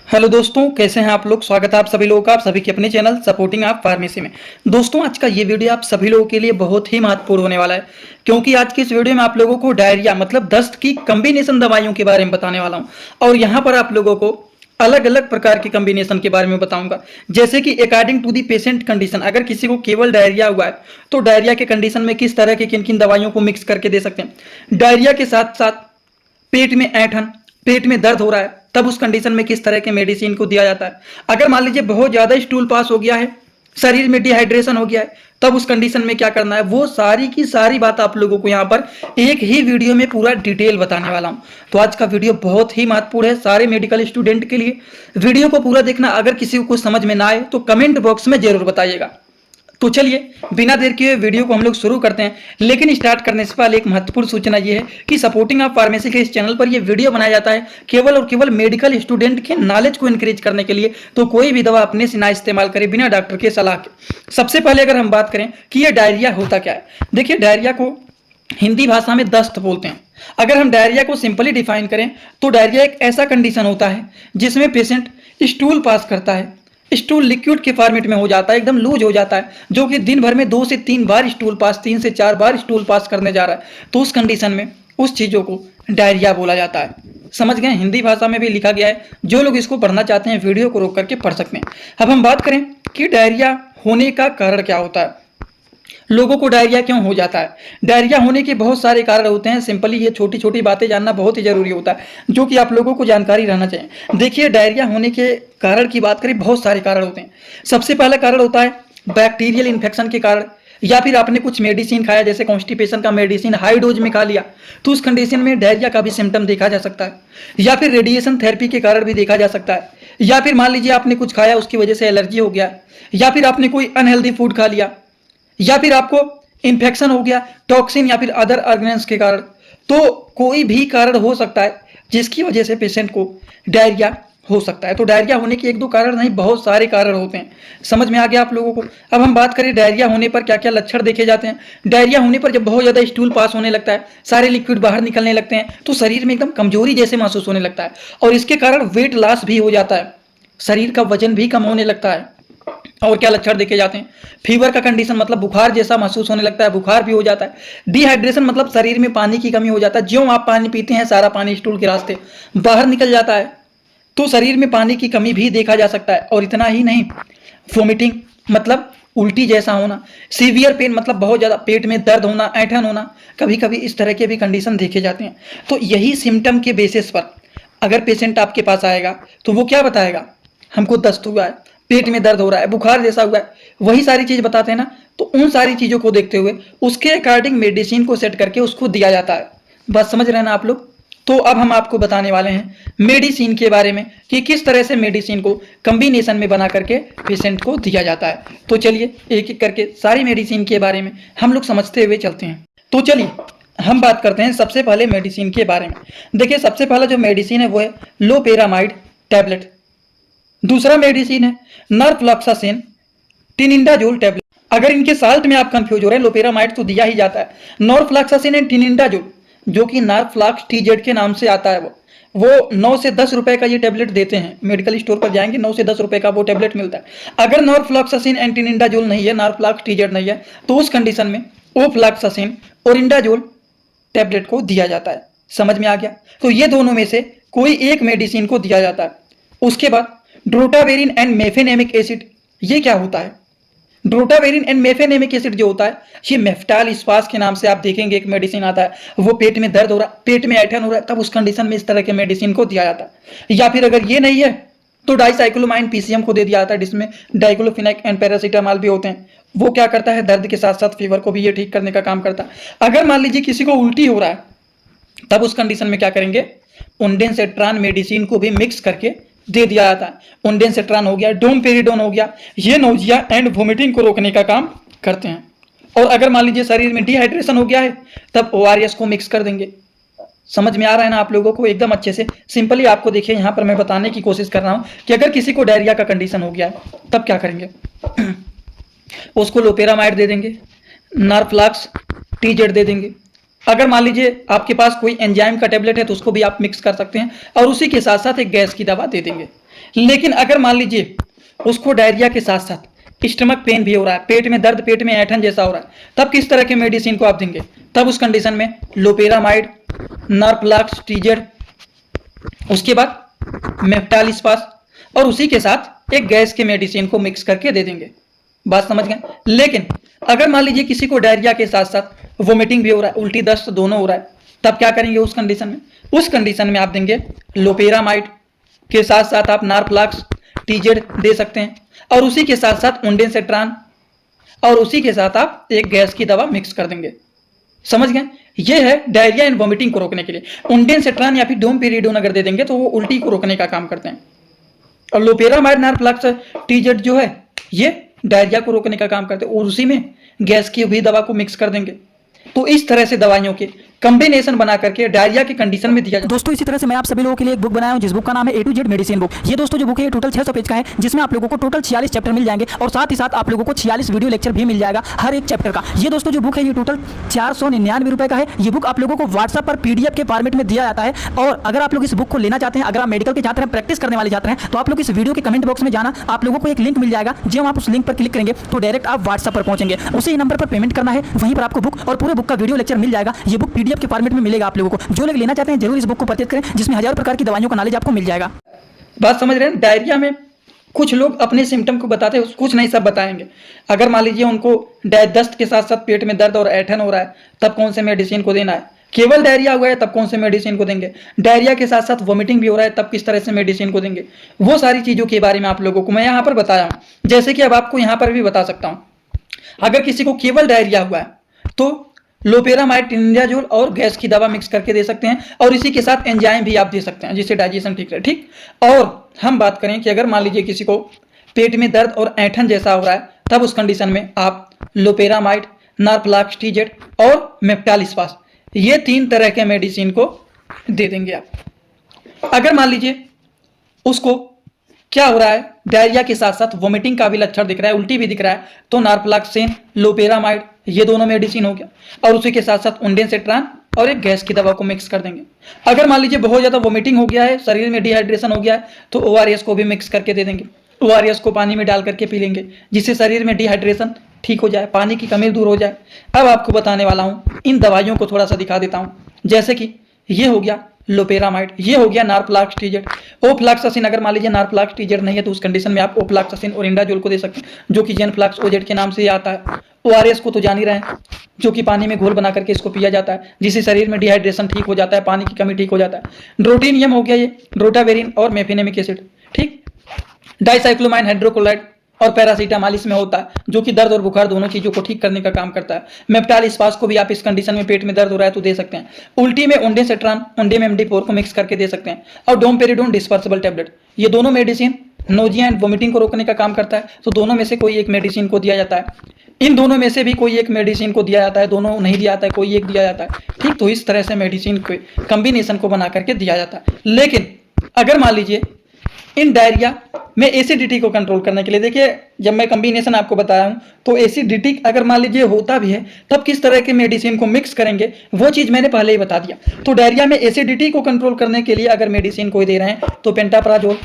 Hello दोस्तों, कैसे हैं आप लोग। स्वागत है आप सभी लोगों का आप सभी के अपने चैनल सपोर्टिंग आप फार्मेसी में। दोस्तों, आज का ये वीडियो आप सभी लोगों के लिए बहुत ही महत्वपूर्ण होने वाला है, क्योंकि आज की इस वीडियो में आप लोगों को डायरिया मतलब दस्त की कॉम्बिनेशन दवाइयों के बारे में बताने वाला हूं। और यहाँ पर आप लोगों को अलग अलग प्रकार के कॉम्बिनेशन के बारे में बताऊंगा, जैसे कि according to the patient condition. अगर किसी को केवल डायरिया हुआ है तो डायरिया के कंडीशन में किस तरह के किन किन दवाइयों को मिक्स करके दे सकते हैं। डायरिया के साथ साथ पेट में ऐंठन, पेट में दर्द हो रहा है, तब उस कंडीशन में किस तरह के मेडिसिन को दिया जाता है। अगर मान लीजिए बहुत ज्यादा स्टूल पास हो गया है, शरीर में डिहाइड्रेशन हो गया है, तब उस कंडीशन में क्या करना है, वो सारी की सारी बात आप लोगों को यहाँ पर एक ही वीडियो में पूरा डिटेल बताने वाला हूँ। तो आज का वीडियो बहुत ही महत्वपूर्ण है सारे मेडिकल स्टूडेंट के लिए। वीडियो को पूरा देखना। अगर किसी को कुछ समझ में ना आए तो कमेंट बॉक्स में जरूर बताइएगा। तो चलिए बिना देर किए वीडियो को हम लोग शुरू करते हैं। लेकिन स्टार्ट करने से पहले एक महत्वपूर्ण सूचना ये है कि सपोर्टिंग ऑफ फार्मेसी के इस चैनल पर ये वीडियो बनाया जाता है केवल और केवल मेडिकल स्टूडेंट के नॉलेज को इंक्रीज करने के लिए। तो कोई भी दवा अपने से ना इस्तेमाल करें बिना डॉक्टर के सलाह के। सबसे पहले अगर हम बात करें कि ये डायरिया होता क्या है, देखिए डायरिया को हिंदी भाषा में दस्त बोलते हैं। अगर हम डायरिया को सिंपली डिफाइन करें तो डायरिया एक ऐसा कंडीशन होता है जिसमें पेशेंट स्टूल पास करता है, स्टूल लिक्विड के फॉर्मेट में हो जाता है, एकदम लूज हो जाता है, जो कि दिन भर में 2 से 3 बार स्टूल पास, 3 से 4 बार स्टूल पास करने जा रहा है। तो उस कंडीशन में उस चीज़ों को डायरिया बोला जाता है। समझ गए, हिंदी भाषा में भी लिखा गया है। जो लोग इसको पढ़ना चाहते हैं वीडियो को रोक करके पढ़ सकते हैं। अब हम बात करें कि डायरिया होने का कारण क्या होता है, लोगों को डायरिया क्यों हो जाता है। डायरिया होने के बहुत सारे कारण होते हैं। सिंपली ये छोटी छोटी बातें जानना बहुत ही जरूरी होता है, जो कि आप लोगों को जानकारी रहना चाहिए। देखिए डायरिया होने के कारण की बात करें, बहुत सारे कारण होते हैं। सबसे पहला कारण होता है बैक्टीरियल इन्फेक्शन के कारण, या फिर आपने कुछ मेडिसिन खाया, जैसे कॉन्स्टिपेशन का मेडिसिन हाई डोज में खा लिया, तो उस कंडीशन में डायरिया का भी सिम्टम देखा जा सकता है। या फिर रेडिएशन थेरेपी के कारण भी देखा जा सकता है। या फिर मान लीजिए आपने कुछ खाया, उसकी वजह से एलर्जी हो गया, या फिर आपने कोई अनहेल्दी फूड खा लिया, या फिर आपको इंफेक्शन हो गया टॉक्सिन या फिर अदर ऑर्गेन्स के कारण। तो कोई भी कारण हो सकता है जिसकी वजह से पेशेंट को डायरिया हो सकता है। तो डायरिया होने के एक दो कारण नहीं, बहुत सारे कारण होते हैं। समझ में आ गया आप लोगों को। अब हम बात करें डायरिया होने पर क्या क्या लक्षण देखे जाते हैं। डायरिया होने पर जब बहुत ज्यादा स्टूल पास होने लगता है, सारे लिक्विड बाहर निकलने लगते हैं, तो शरीर में एकदम कमजोरी जैसे महसूस होने लगता है, और इसके कारण वेट लॉस भी हो जाता है, शरीर का वजन भी कम होने लगता है। और क्या लक्षण देखे जाते हैं, फीवर का कंडीशन मतलब बुखार जैसा महसूस होने लगता है, बुखार भी हो जाता है। डिहाइड्रेशन मतलब शरीर में पानी की कमी हो जाता है, ज्यों आप पानी पीते हैं सारा पानी स्टूल के रास्ते बाहर निकल जाता है, तो शरीर में पानी की कमी भी देखा जा सकता है। और इतना ही नहीं, वोमिटिंग मतलब उल्टी जैसा होना, सीवियर पेन मतलब बहुत ज्यादा पेट में दर्द होना, ऐंठन होना, कभी कभी इस तरह के भी कंडीशन देखे जाते हैं। तो यही सिम्टम के बेसिस पर अगर पेशेंट आपके पास आएगा तो वो क्या बताएगा, हमको दस्त हुआ है, पेट में दर्द हो रहा है, बुखार जैसा हुआ है, वही सारी चीज बताते हैं ना। तो उन सारी चीजों को देखते हुए उसके अकॉर्डिंग मेडिसिन को सेट करके उसको दिया जाता है। बस समझ रहे हैं ना आप लोग। तो अब हम आपको बताने वाले हैं मेडिसिन के बारे में कि किस तरह से मेडिसिन को कॉम्बिनेशन में बना करके पेशेंट को दिया जाता है। तो चलिए एक एक करके सारी मेडिसिन के बारे में हम लोग समझते हुए चलते हैं। तो चलिए हम बात करते हैं सबसे पहले मेडिसिन के बारे में। देखिए सबसे पहला जो मेडिसिन है वो है लोपेरामाइड टैबलेट। दूसरा मेडिसिन है नॉरफ्लॉक्सासिन टिनिडाजोल टैबलेट। अगर इनके साल्ट में आप कंफ्यूज हो रहे हैं, लोपेरामाइड तो दिया ही जाता है, नॉरफ्लॉक्सासिन एंड टिनिडाजोल जो कि नॉरफ्लॉक्स टीजेड के नाम से आता है, वो 9 से 10 रुपए का ये टैबलेट देते हैं। मेडिकल स्टोर पर जाएंगे 9 से 10 रुपए का वो टैबलेट मिलता है। अगर नॉरफ्लॉक्सासिन एंड टिनिडाजोल नहीं है, नॉरफ्लॉक्स टीजेड नहीं है, तो उस कंडीशन में ओफ्लॉक्सासिन और इंडाजोल टैबलेट को दिया जाता है। समझ में आ गया। तो ये दोनों में से कोई एक मेडिसिन को दिया जाता है। उसके बाद ड्रोटावेरिन एंड मेफेनेमिक एसिड, ये क्या होता है, ड्रोटावेरिन एंड मेफेनेमिक एसिड जो होता है, ये मेफ्टाल स्पास के नाम से आप देखेंगे एक मेडिसिन आता है। वो पेट में दर्द हो रहा है, पेट में ऐंठन हो रहा है, तब उस कंडीशन में इस तरह के मेडिसिन को दिया जाता है। या फिर अगर ये नहीं है तो डाइसाइक्लोमाइन पीसीएम को दे दिया जाता है, जिसमें डाइक्लोफिनेक एंड पैरासीटामॉल भी होते हैं। वो क्या करता है, दर्द के साथ साथ फीवर को भी ये ठीक करने का काम करता है। अगर मान लीजिए किसी को उल्टी हो रहा है, तब उस कंडीशन में क्या करेंगे, ओंडेंसेट्रान मेडिसिन को भी मिक्स करके दे दिया जाता है। ओंडेंसेट्रान हो गया, डोमपेरिडोन हो गया, ये नोजिया एंड वोमिटिंग को रोकने का काम करते हैं। और अगर मान लीजिए शरीर में डिहाइड्रेशन हो गया है, तब ओआरएस को मिक्स कर देंगे। समझ में आ रहा है ना आप लोगों को, एकदम अच्छे से सिंपली आपको देखिए यहाँ पर मैं बताने की कोशिश कर रहा हूँ कि अगर किसी को डायरिया का कंडीशन हो गया है तब क्या करेंगे, उसको लोपेरामाइड दे देंगे, नॉरफ्लॉक्स टीजेड दे देंगे, अगर मान लीजिए आपके पास कोई एंजाइम का टेबलेट है तो उसको भी आप मिक्स कर सकते हैं और उसी के साथ साथ एक गैस की दवा दे देंगे। लेकिन अगर मान लीजिए उसको डायरिया के साथ साथ स्टमक पेन भी हो रहा है, पेट में दर्द, पेट में ऐंठन जैसा हो रहा है, तब किस तरह के मेडिसिन को आप देंगे? तब उस कंडीशन में लोपेरामाइड, नार्प्लाक्स, टीजेड, उसके बाद मेफ्टालिस्पास और उसी के साथ एक गैस के मेडिसिन को मिक्स करके दे देंगे। बात समझ गए? लेकिन अगर मान लीजिए किसी को डायरिया के साथ साथ वोमिटिंग भी हो रहा है, उल्टी दस्त दोनों हो रहा है, तब क्या करेंगे उस कंडीशन में? उस कंडीशन में आप देंगे लोपेरामाइड के साथ साथ आप नार्प्लाक्स, टीजेड दे सकते हैं और उसी के साथ साथ ओंडेंसेट्रान और उसी के साथ आप एक गैस की दवा मिक्स कर देंगे। समझ गए? ये है डायरिया एंड वोमिटिंग को रोकने के लिए। ओंडेंसेट्रान या फिर डोमपेरिडोन अगर दे देंगे तो वो उल्टी को रोकने का काम करते हैं और लोपेरामाइड, नार्प्लाक्स, टीजेड जो है ये डायरिया को रोकने का काम करते हैं और उसी में गैस की भी दवा को मिक्स कर देंगे। तो इस तरह से दवाइयों के कॉम्बिनेशन बना करके डायरिया की कंडीशन में दिया जाए। दोस्तों इसी तरह से मैं आप सभी लोगों के लिए एक बुक बनाया हूं जिस बुक का नाम है A to Z medicine book. ये दोस्तों जो बुक है ये टोटल 600 पेज का है, जिसमें आप लोगों को टोटल 46 चैप्टर मिल जाएंगे और साथ ही साथ आप लोगों को 46 वीडियो लेक्चर भी मिल जाएगा हर एक चैप्टर का। ये दोस्तों जो बुक है ये टोटल 499 रुपए का है। ये बुक आप लोगों को व्हाट्सएप पर PDF के फॉर्मेट में दिया जाता है और अगर आप लोग इस बुक को लेना चाहते हैं, अगर आप मेडिकल के छात्र हैं, प्रैक्टिस करने वाले छात्र हैं, तो आप लोग इस वीडियो के कमेंट बॉक्स में जाना, आप लोगों को एक लिंक मिल जाएगा। जब आप उस लिंक पर क्लिक करेंगे तो डायरेक्ट आप व्हाट्सएप पर पहुंचेंगे, उसी नंबर पर पेमेंट करना है, वहीं पर आपको बुक और पूरे बुक का वीडियो लेक्चर मिल जाएगा। ये बुक PDF के फॉर्मेट में मिलेगा आप लोगों को। जो लोग लेना चाहते हैं जरूर इस बुक को परचेज करें, जिसमें हजारों प्रकार की दवाइयों का नॉलेज आपको मिल जाएगा। बात समझ रहे हैं? डायरिया में कुछ लोग अपने सिम्टम को बताते हैं, कुछ नहीं सब बताएंगे। अगर मान लीजिए उनको दस्त के साथ साथ पेट में दर्द और ऐंठन हो रहा है, तब कौन से मेडिसिन को देना है? केवल डायरिया हुआ है तब कौन से मेडिसिन को देंगे? डायरिया के साथ साथ वोमिटिंग भी हो रहा है तब किस तरह से मेडिसिन को देंगे? वो सारी चीजों के बारे में आप लोगों को मैं यहाँ पर बताया हूँ। जैसे कि अब आपको यहाँ पर भी बता सकता हूँ, अगर किसी को केवल डायरिया हुआ है तो लोपेरामाइड, टिंजाजोल और गैस की दवा मिक्स करके दे सकते हैं और इसी के साथ एंजाइम भी आप दे सकते हैं जिससे डाइजेशन ठीक रहे। ठीक। और हम बात करें कि अगर मान लीजिए किसी को पेट में दर्द और ऐंठन जैसा हो रहा है, तब उस कंडीशन में आप लोपेरामाइड, नार्प्लाक्स, टीजेड और मेफ्टालिस्पास ये 3 तरह के मेडिसिन को दे देंगे आप। अगर मान लीजिए उसको क्या हो रहा है, डायरिया के साथ साथ वोमिटिंग का भी लक्षण दिख रहा है, उल्टी भी दिख रहा है, तो नार्प्लाक्सेन, लोपेरामाइड ये दोनों मेडिसिन हो गया और उसी के साथ साथ ओंडेंसेट्रान और एक गैस की दवा को मिक्स कर देंगे। अगर मान लीजिए बहुत ज़्यादा वोमिटिंग हो गया है, शरीर में डिहाइड्रेशन हो गया है, तो ORS को भी मिक्स करके दे देंगे। ORS को पानी में डाल करके पी लेंगे जिससे शरीर में डिहाइड्रेशन ठीक हो जाए, पानी की कमी दूर हो जाए। अब आपको बताने वाला हूँ, इन दवाइयों को थोड़ा सा दिखा देता हूँ। जैसे कि ये हो गया लोपेरामाइड, ये हो गया नार्प्लाक्स, टीजेड, ओफ्लॉक्सासिन। अगर मान लीजिए नार्प्लाक्स, टीजेड नहीं है तो उस कंडीशन में आप ओफ्लॉक्सासिन और इंडाजोल को दे सकते हैं, जो कि जेनफ्लॉक्स OZ के नाम से आता है। ORS को तो जान ही रहे हैं, जो कि पानी में घोल बना करके इसको पिया जाता है, जिससे शरीर में डिहाइड्रेशन ठीक हो जाता है, पानी की कमी ठीक हो जाता है। ड्रोटिनियम हो गया ये, ड्रोटावेरिन और मेफिनेमिक एसिड। ठीक। डाइसाइक्लोमाइन हाइड्रोक्लोराइड और पैरासीटामॉल इसमें होता है, जो कि दर्द और बुखार दोनों चीजों को ठीक करने का काम करता है। मेफ्टालिस्पास को भी आप इस कंडीशन में पेट में दर्द हो रहा है तो दे सकते हैं। उल्टी में ओंडेंसेट्रान, ओंडेम MD4 को मिक्स करके दे सकते हैं और डोमपेरिडोन डिस्पर्सिबल टैबलेट, ये दोनों मेडिसिन नोजिया एंड वोमिटिंग को रोकने का काम करता है, तो दोनों में से कोई एक मेडिसिन को दिया जाता है। इन दोनों में से भी कोई एक मेडिसिन को दिया जाता है, दोनों नहीं दिया जाता है, कोई एक दिया जाता है। ठीक। तो इस तरह से मेडिसिन के कॉम्बिनेशन को बना करके दिया जाता है। लेकिन अगर मान लीजिए इन डायरिया में एसिडिटी को कंट्रोल करने के लिए, देखिए जब मैं कॉम्बिनेशन आपको बताया हूं तो एसिडिटी अगर मान लीजिए होता भी है तब किस तरह के मेडिसिन को मिक्स करेंगे वो चीज मैंने पहले ही बता दिया। तो डायरिया में एसिडिटी को कंट्रोल करने के लिए अगर मेडिसिन कोई दे रहे हैं तो पेंटाप्राजोल,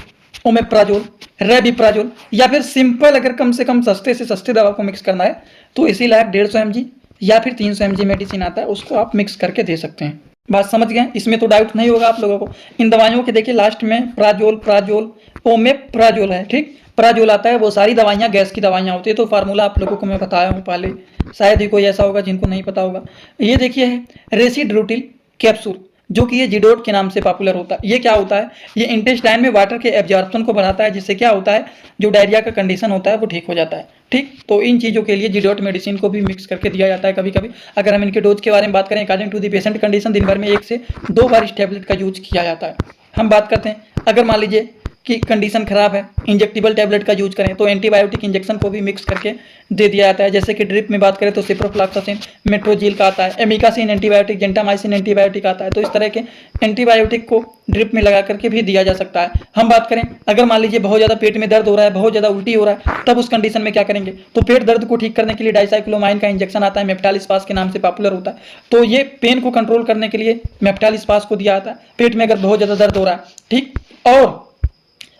ओमेप्राजोल, रेबिप्राजोल या फिर सिंपल अगर कम से कम सस्ते से सस्ते दवा को मिक्स करना है तो इसी लायक 150 mg या फिर 300 mg मेडिसिन आता है, उसको आप मिक्स करके दे सकते हैं। बात समझ गए? इसमें तो डाउट नहीं होगा आप लोगों को। इन दवाइयों के देखिए लास्ट में प्राजोल, प्राजोल, ओमेप्राजोल है। ठीक। प्राजोल आता है, वो सारी दवाइयाँ गैस की दवाइयाँ होती है। तो फार्मूला आप लोगों को मैं बताया हूँ पहले, शायद ही कोई ऐसा होगा जिनको नहीं पता होगा। ये देखिए है रेसिड्रोटिल कैप्सूल, जो कि ये जिडोट के नाम से पॉपुलर होता है। ये क्या होता है, ये इंटेस्टाइन में वाटर के एब्जॉर्प्शन को बढ़ाता है, जिससे क्या होता है जो डायरिया का कंडीशन होता है वो ठीक हो जाता है। ठीक। तो इन चीज़ों के लिए जिडोट मेडिसिन को भी मिक्स करके दिया जाता है कभी कभी। अगर हम इनके डोज के बारे में बात करें, according to the patient condition दिन भर में 1 से 2 बार इस टैबलेट का यूज किया जाता है। हम बात करते हैं अगर मान लीजिए की कंडीशन खराब है, इंजेक्टेबल टैबलेट का यूज करें तो एंटीबायोटिक इंजेक्शन को भी मिक्स करके दे दिया जाता है। जैसे कि ड्रिप में बात करें तो सिप्रोफ्लॉक्सासिन, मेट्रोजिल का आता है, एमिकासिन एंटीबायोटिक, जेंटामाइसिन एंटीबायोटिक आता है। तो इस तरह के एंटीबायोटिक को ड्रिप में लगा करके भी दिया जा सकता है। हम बात करें अगर मान लीजिए बहुत ज़्यादा पेट में दर्द हो रहा है, बहुत ज़्यादा उल्टी हो रहा है, तब उस कंडीशन में क्या करेंगे, तो पेट दर्द को ठीक करने के लिए डाइसाइक्लोमाइन का इंजेक्शन आता है, मेफ्टालिस्पास के नाम से पॉपुलर होता है। तो ये पेन को कंट्रोल करने के लिए मेफ्टालिस्पास को दिया जाता है पेट में अगर बहुत ज़्यादा दर्द हो रहा है, ठीक। और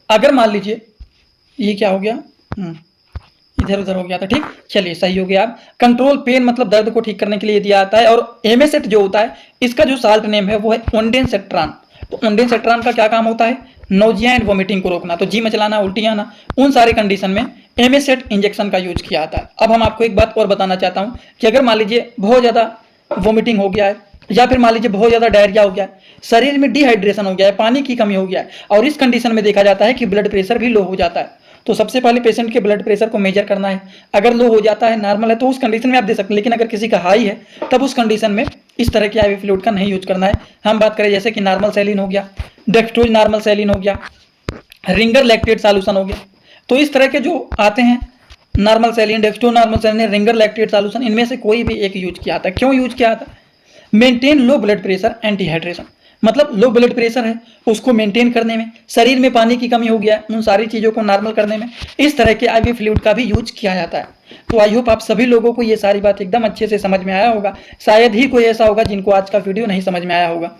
अगर मान लीजिए ये क्या हो गया, इधर उधर हो गया था, ठीक, चलिए सही हो गया। आप कंट्रोल पेन मतलब दर्द को ठीक करने के लिए दिया जाता है। और एमेसेट जो होता है इसका जो साल्ट नेम है वो है ओंडेनसेट्रान। तो ओंडेनसेट्रान का क्या काम होता है, नोजिया एंड वोमिटिंग को रोकना, तो जी मचलाना, उल्टी आना, उन सारे कंडीशन में एमेसेट इंजेक्शन का यूज किया जाता है। अब हम आपको एक बात और बताना चाहता हूं कि अगर मान लीजिए बहुत ज़्यादा वोमिटिंग हो गया है या फिर मान लीजिए बहुत ज़्यादा डायरिया हो गया है, शरीर में डिहाइड्रेशन हो गया है, पानी की कमी हो गया है, और इस कंडीशन में देखा जाता है कि ब्लड प्रेशर भी लो हो जाता है, तो सबसे पहले पेशेंट के ब्लड प्रेशर को मेजर करना है। अगर लो हो जाता है, नॉर्मल है, तो उस कंडीशन में आप दे सकते हैं। लेकिन अगर किसी का हाई है तब उस कंडीशन में इस तरह के आईवी फ्लूइड का नहीं यूज करना है। हम बात करें जैसे कि नॉर्मल सैलिन हो गया, डेक्स्ट्रोज नॉर्मल सैलिन हो गया, रिंगर लैक्टेट सॉल्यूशन हो गया, तो इस तरह के जो आते हैं normal saline, dextrose normal saline, Ringer lactate solution, इनमें से कोई भी एक यूज किया जाता है। क्यों यूज किया जाता है, maintain low blood pressure and dehydration, मतलब लो ब्लड प्रेशर है उसको मेंटेन करने में, शरीर में पानी की कमी हो गया है उन सारी चीज़ों को नॉर्मल करने में इस तरह के आईवी फ्लूइड का भी यूज किया जाता है। तो आई होप आप सभी लोगों को ये सारी बात एकदम अच्छे से समझ में आया होगा। शायद ही कोई ऐसा होगा जिनको आज का वीडियो नहीं समझ में आया होगा।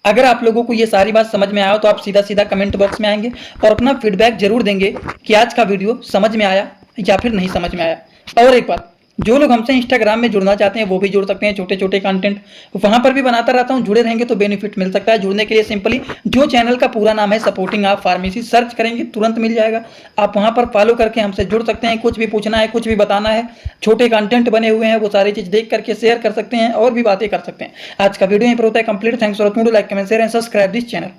अगर आप लोगों को ये सारी बात समझ में आया हो तो आप सीधा सीधा कमेंट बॉक्स में आएंगे और अपना फीडबैक जरूर देंगे कि आज का वीडियो समझ में आया या फिर नहीं समझ में आया। और एक बात, जो लोग हमसे इंस्टाग्राम में जुड़ना चाहते हैं वो भी जुड़ सकते हैं, छोटे छोटे कंटेंट वहां पर भी बनाता रहता हूं, जुड़े रहेंगे तो बेनिफिट मिल सकता है। जुड़ने के लिए सिंपली जो चैनल का पूरा नाम है सपोर्टिंग आप फार्मेसी, सर्च करेंगे तुरंत मिल जाएगा। आप वहां पर फॉलो करके हमसे जुड़ सकते हैं, कुछ भी पूछना है, कुछ भी बताना है, छोटे कंटेंट बने हुए हैं वो सारी चीज देख करके शेयर कर सकते हैं और भी बातें कर सकते हैं। आज का वीडियो यहीं पर होता है complete. Thanks for watching, like comment share and subscribe this channel.